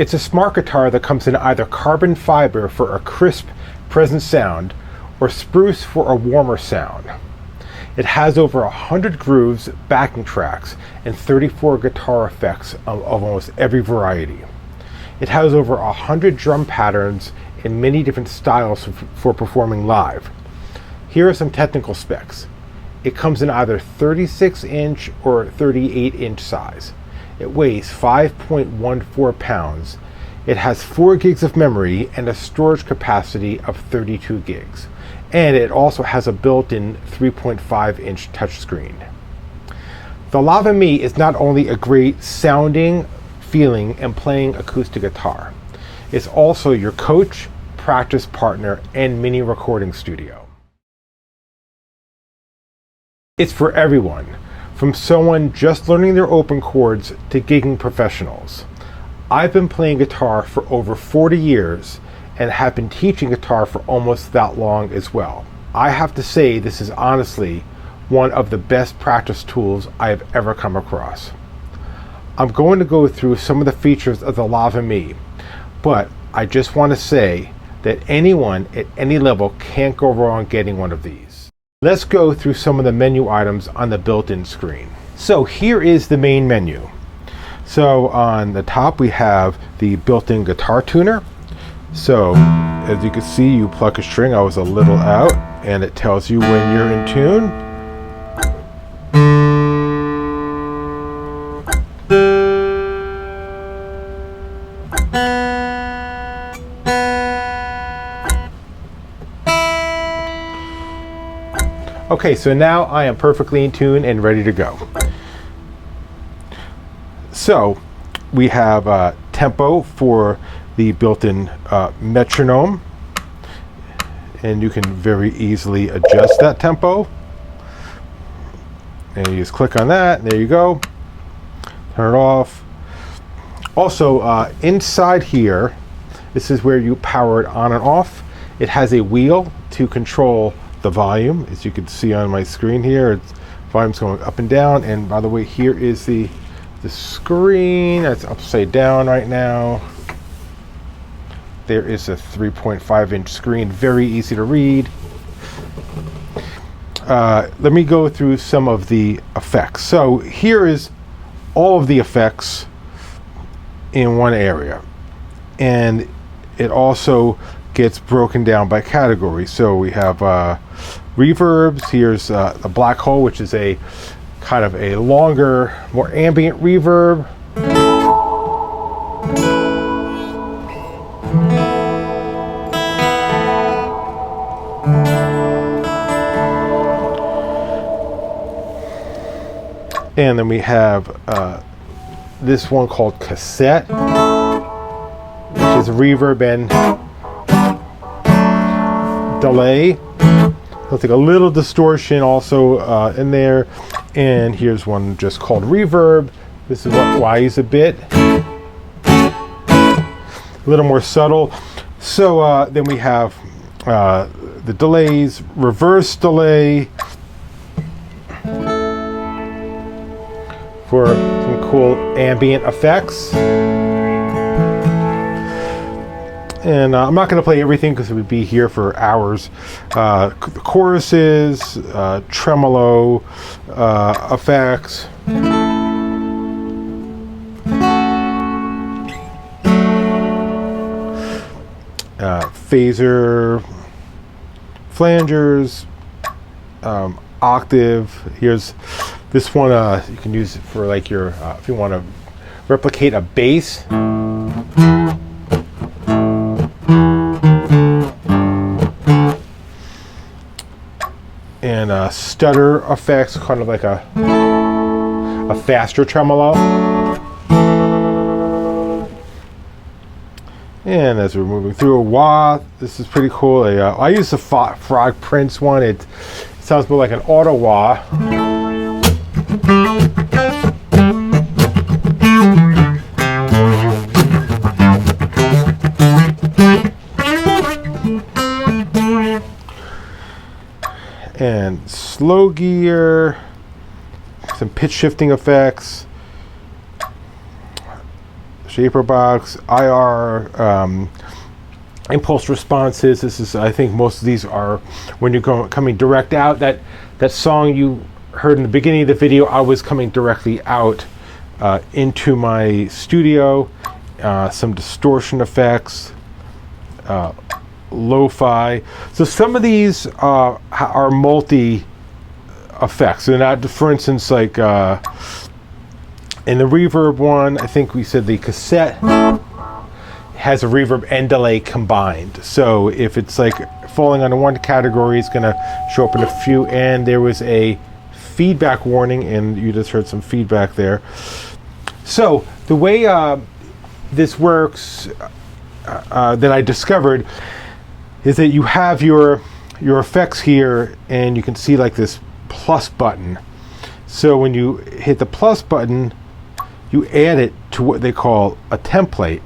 It's a smart guitar that comes in either carbon fiber for a crisp, present sound, or spruce for a warmer sound. It has over 100 grooves, backing tracks, and 34 guitar effects of almost every variety. It has over 100 drum patterns in many different styles for performing live. Here are some technical specs. It comes in either 36-inch or 38-inch size. It weighs 5.14 pounds. It has 4 gigs of memory and a storage capacity of 32 gigs. And it also has a built-in 3.5-inch touchscreen. The Lava Me is not only a great sounding, feeling, and playing acoustic guitar. It's also your coach, practice partner, and mini recording studio. It's for everyone, from someone just learning their open chords to gigging professionals. I've been playing guitar for over 40 years and have been teaching guitar for almost that long as well. I have to say this is honestly one of the best practice tools I have ever come across. I'm going to go through some of the features of the Lava Me, but I just want to say that anyone at any level can't go wrong getting one of these. Let's go through some of the menu items on the built-in screen. So here is the main menu. So on the top we have the built-in guitar tuner. So as you can see, you pluck a string. I was a little out, and it tells you when you're in tune. Okay, so now I am perfectly in tune and ready to go. So we have tempo for the built-in metronome, and you can very easily adjust that tempo. And you just click on that, and there you go. Turn it off. Also, inside here, this is where you power it on and off. It has a wheel to control the volume. As you can see on my screen here, volume's going up and down. And by the way, here is the screen. That's upside down right now. There is a 3.5-inch screen, very easy to read. Let me go through some of the effects. So here is all of the effects in one area, and it also gets broken down by category. So we have reverbs. Here's a black hole, which is a kind of a longer, more ambient reverb. And then we have this one called cassette, which is reverb and delay. Looks like a little distortion also in there. And here's one just called reverb. This is what I use a bit. A little more subtle. So then we have the delays, reverse delay, for some cool ambient effects. And I'm not going to play everything because it would be here for hours. Choruses, tremolo effects. Phaser, flangers, octave. Here's this one, you can use it for like your, if you want to replicate a bass. And stutter effects, kind of like a faster tremolo. And as we're moving through a wah, this is pretty cool. I use the Frog Prince one. It sounds more like an auto wah. And slow gear, some pitch shifting effects, shaper box, IR, impulse responses. This is, I think most of these are when you're coming direct out. That song you heard in the beginning of the video, I was coming directly out into my studio. Some distortion effects, lo-fi. So some of these are multi effects. So not, for instance, like in the reverb one, I think we said the cassette has a reverb and delay combined. So if it's like falling under one category, it's going to show up in a few. And there was a feedback warning, and you just heard some feedback there. So the way this works that I discovered is that you have your effects here, and you can see like this plus button. So when you hit the plus button, you add it to what they call a template.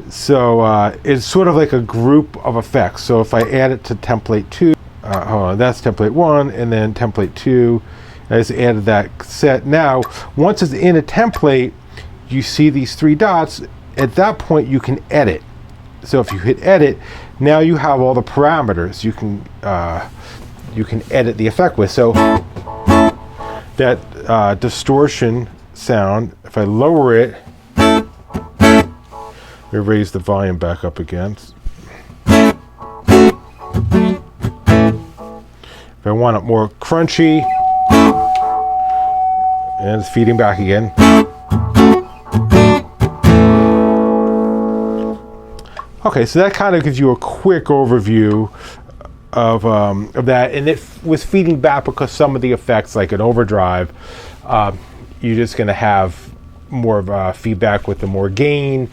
So it's sort of like a group of effects. So if I add it to template 2, hold on, that's template 1, and then template 2, I just added that set. Now, once it's in a template, you see these 3 dots. At that point, you can edit. So if you hit edit, now you have all the parameters you can edit the effect with. So that distortion sound, if I lower it, let me raise the volume back up again. If I want it more crunchy, and it's feeding back again. Okay, so that kind of gives you a quick overview of that, and it was feeding back because some of the effects, like an overdrive, you're just going to have more of feedback with the more gain.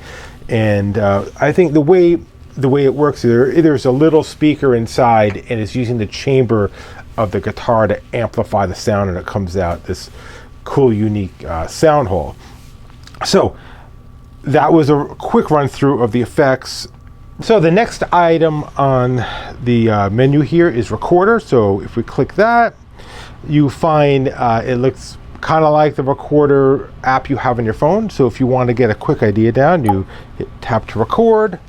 And I think the way it works, there's a little speaker inside, and it's using the chamber of the guitar to amplify the sound, and it comes out this cool, unique sound hole. So that was a quick run through of the effects. So the next item on the menu here is recorder. So if we click that, you find it looks kind of like the recorder app you have on your phone. So if you want to get a quick idea down, you tap to record.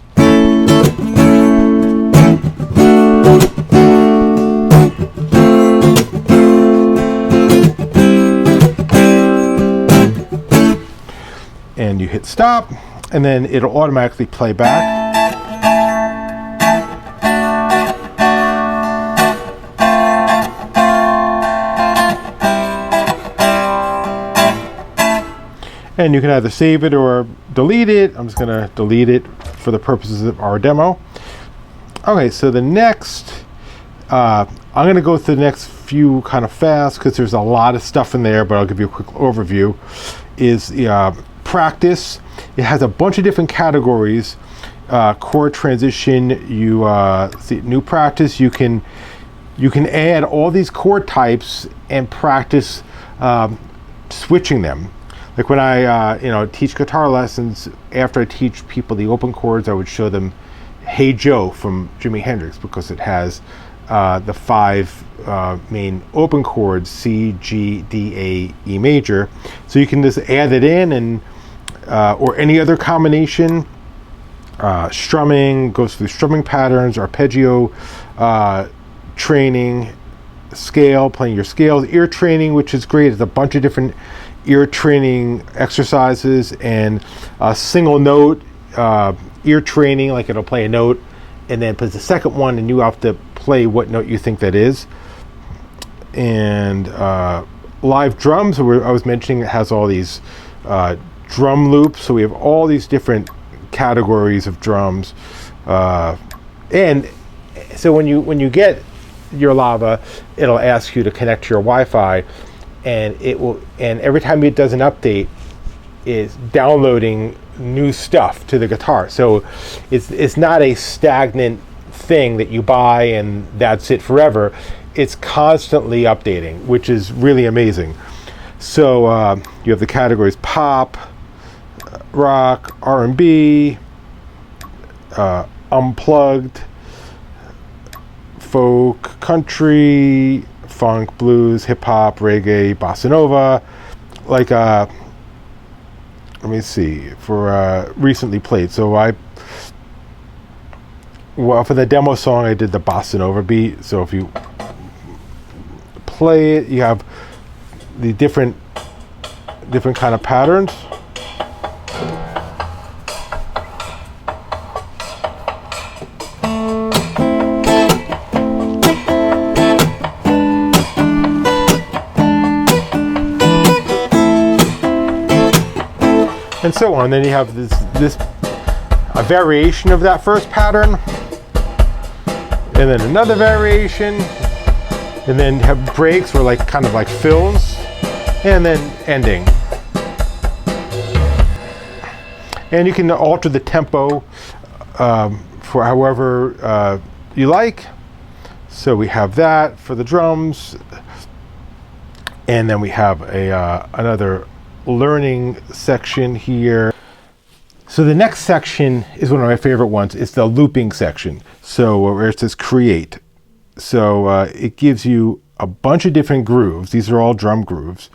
And you hit stop, and then it'll automatically play back. And you can either save it or delete it. I'm just going to delete it for the purposes of our demo. Okay, so the next, I'm going to go through the next few kind of fast because there's a lot of stuff in there, but I'll give you a quick overview. Is practice. It has a bunch of different categories. Chord transition, you see new practice. You can add all these chord types and practice switching them. Like when I teach guitar lessons, after I teach people the open chords, I would show them Hey Joe from Jimi Hendrix because it has the 5 main open chords, C, G, D, A, E major. So you can just add it in, and or any other combination. Strumming, goes through strumming patterns, arpeggio training, scale, playing your scales, ear training, which is great. It's a bunch of different ear training exercises, and single note ear training, like it'll play a note and then plays the second one, and you have to play what note you think that is. And live drums, I was mentioning, it has all these drum loops. So we have all these different categories of drums, and so when you get your Lava, it'll ask you to connect to your Wi-Fi, and every time it does an update, is downloading new stuff to the guitar. So it's not a stagnant thing that you buy and that's it forever. It's constantly updating, which is really amazing. So you have the categories: pop, rock, R&B, unplugged, folk, country, funk, blues, hip hop, reggae, bossa nova. Like let me see, for recently played. So for the demo song, I did the bossa nova beat. So if you play it, you have the different kind of patterns. And so on. Then you have a variation of that first pattern, and then another variation, and then have breaks or kind of like fills, and then ending. And you can alter the tempo for however you like. So we have that for the drums, and then we have another learning section here. So the next section is one of my favorite ones. It's the looping section. So where it says create. So it gives you a bunch of different grooves. These are all drum grooves.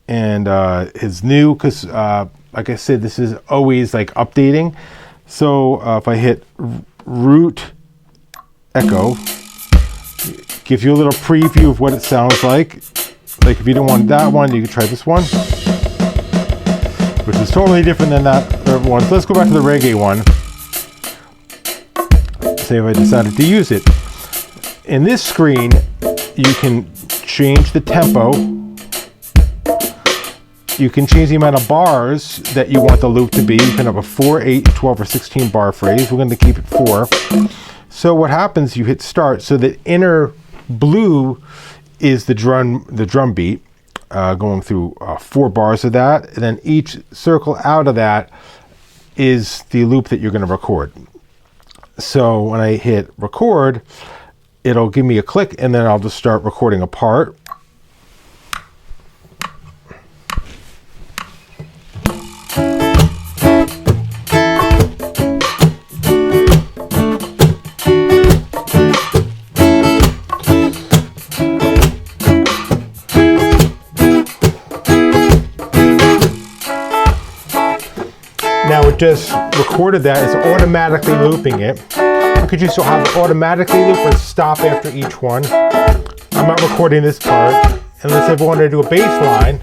And it's new because, like I said, this is always updating. So if I hit root echo, it gives you a little preview of what it sounds like. Like if you don't want that one, you can try this one, which is totally different than that other one. So let's go back to the reggae one. Say if I decided to use it. In this screen, you can change the tempo. You can change the amount of bars that you want the loop to be. You can have a 4, 8, 12, or 16 bar phrase. We're going to keep it 4. So what happens, you hit start. So the inner blue is the drum beat. Going through 4 bars of that, and then each circle out of that is the loop that you're going to record. So when I hit record, it'll give me a click, and then I'll just start recording a part. Now it just recorded that, it's automatically looping it. You could just have it automatically loop or stop after each one. I'm not recording this part. And let's say if I wanted to do a bass line.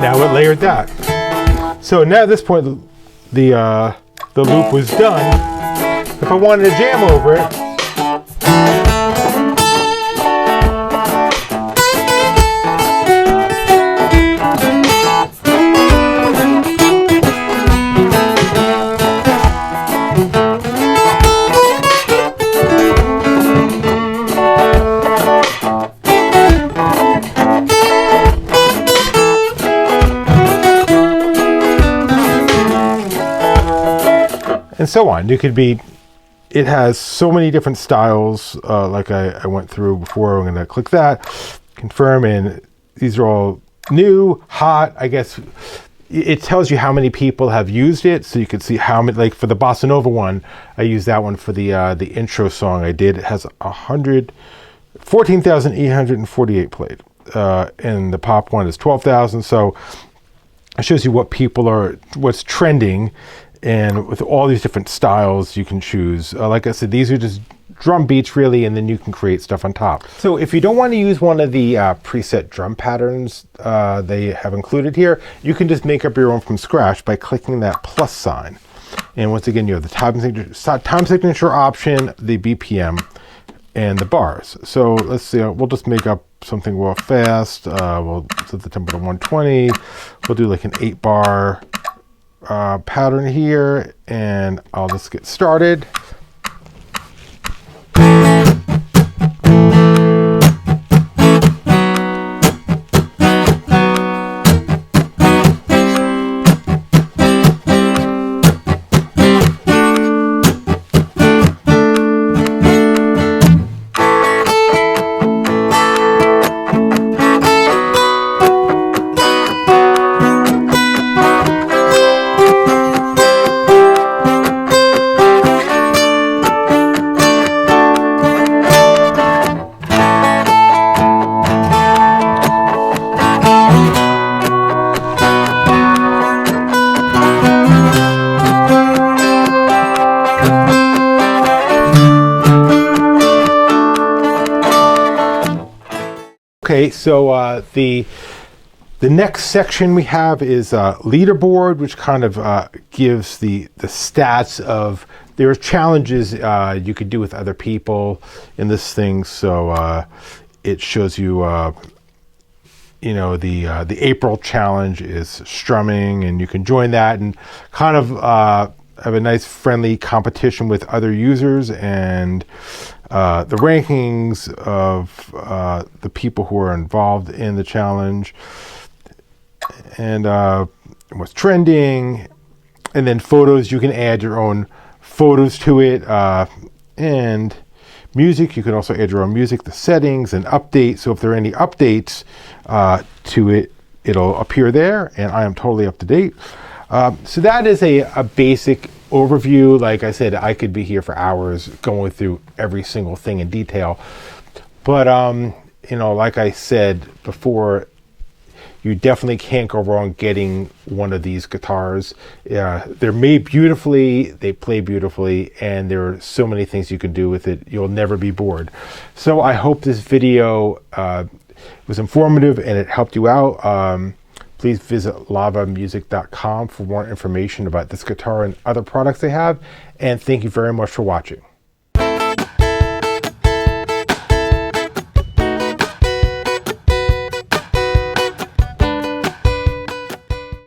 Now it layered that. So now at this point, the loop was done. If I wanted to jam over it, and so on. It has so many different styles, like I went through before. I'm going to click that, confirm, and these are all new, hot. I guess it tells you how many people have used it, so you can see how many. Like for the bossa nova one, I used that one for the intro song I did. It has 14,848 played, and the pop one is 12,000. So it shows you what's trending. And with all these different styles you can choose. Like I said, these are just drum beats really, and then you can create stuff on top. So if you don't want to use one of the preset drum patterns they have included here, you can just make up your own from scratch by clicking that plus sign. And once again, you have the time signature option, the BPM, and the bars. So let's see, we'll just make up something real fast. We'll set the tempo to 120. We'll do like an 8-bar pattern here, and I'll just get started. Okay, so the next section we have is Leaderboard, which kind of gives the stats of, there are challenges you could do with other people in this thing. So it shows you, the April challenge is strumming, and you can join that and kind of have a nice friendly competition with other users, and the rankings of the people who are involved in the challenge, and what's trending, and then photos. You can add your own photos to it, and music. You can also add your own music, the settings, and update. So if there are any updates to it, it'll appear there, and I am totally up to date. So that is a basic overview. Like I said, I could be here for hours going through every single thing in detail. But, like I said before, you definitely can't go wrong getting one of these guitars. They're made beautifully, they play beautifully, and there are so many things you can do with it. You'll never be bored. So I hope this video was informative and it helped you out. Please visit lavamusic.com for more information about this guitar and other products they have. And thank you very much for watching.